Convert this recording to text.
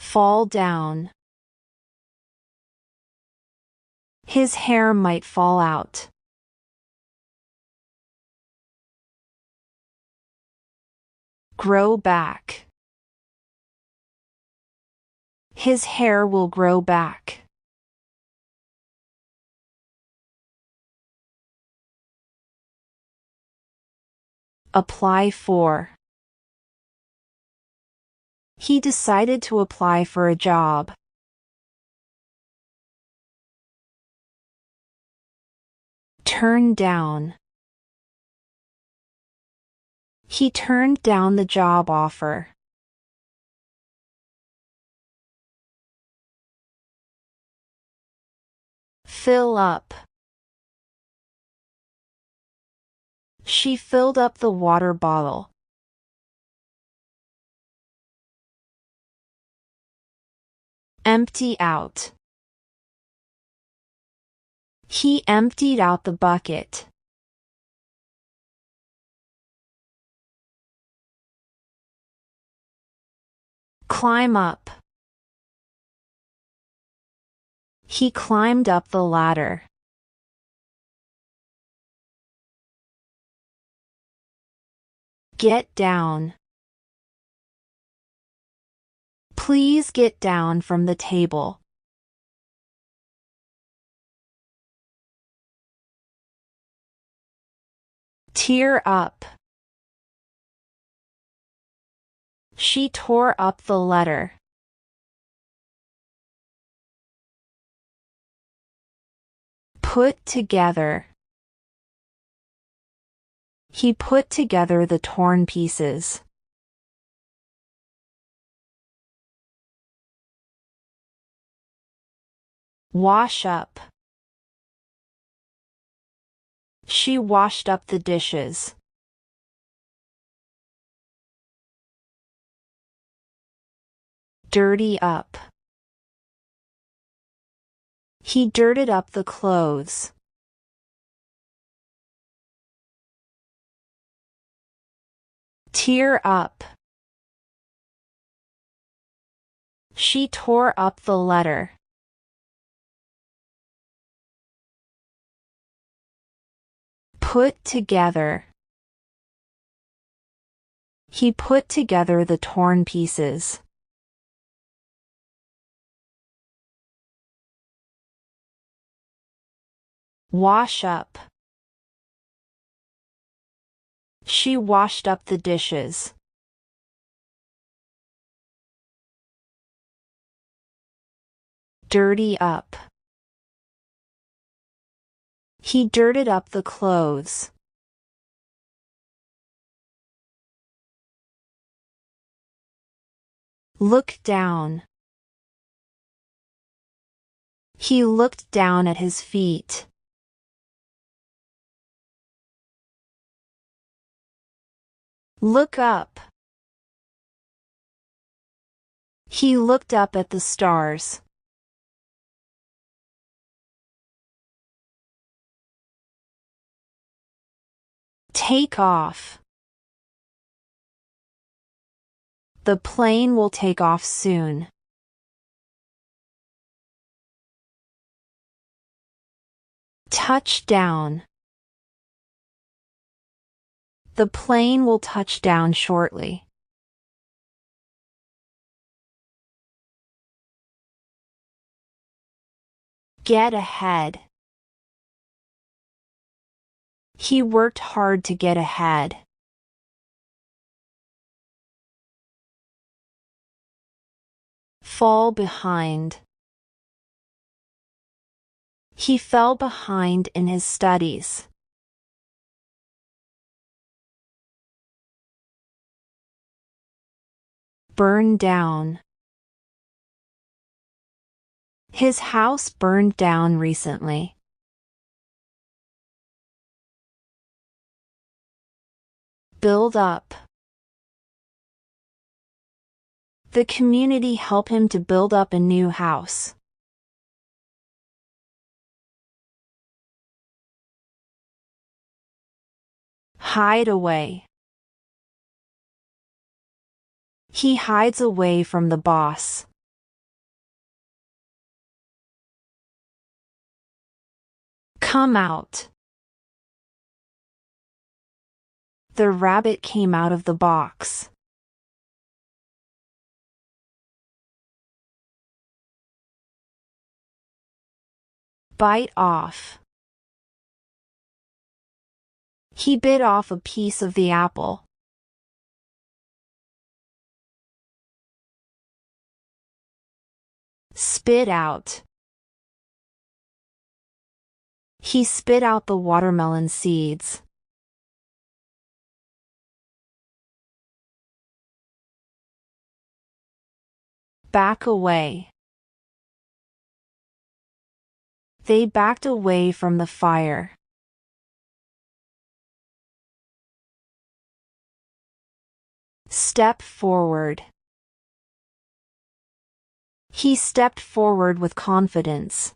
Fall down. His hair might fall out. Grow back. His hair will grow back. Apply for. He decided to apply for a job. Turn down. He turned down the job offer. Fill up. She filled up the water bottle. Empty out. He emptied out the bucket. Climb up. He climbed up the ladder. Get down. Please get down from the table. Tear up. She tore up the letter. Put together. He put together the torn pieces. Wash up. She washed up the dishes. Dirty up. He dirtied up the clothes. Tear up. She tore up the letter. Put together. He put together the torn pieces. Wash up. She washed up the dishes. Dirty up. He dirtied up the clothes. Look down. He looked down at his feet. Look up. He looked up at the stars. Take off. The plane will take off soon. Touch down. The plane will touch down shortly. Get ahead. He worked hard to get ahead. Fall behind. He fell behind in his studies. Burn down. His house burned down recently. Build up. The community helped him to build up a new house. Hide away. He hides away from the boss. Come out. The rabbit came out of the box. Bite off. He bit off a piece of the apple. Spit out. He spit out the watermelon seeds. Back away. They backed away from the fire. Step forward. He stepped forward with confidence.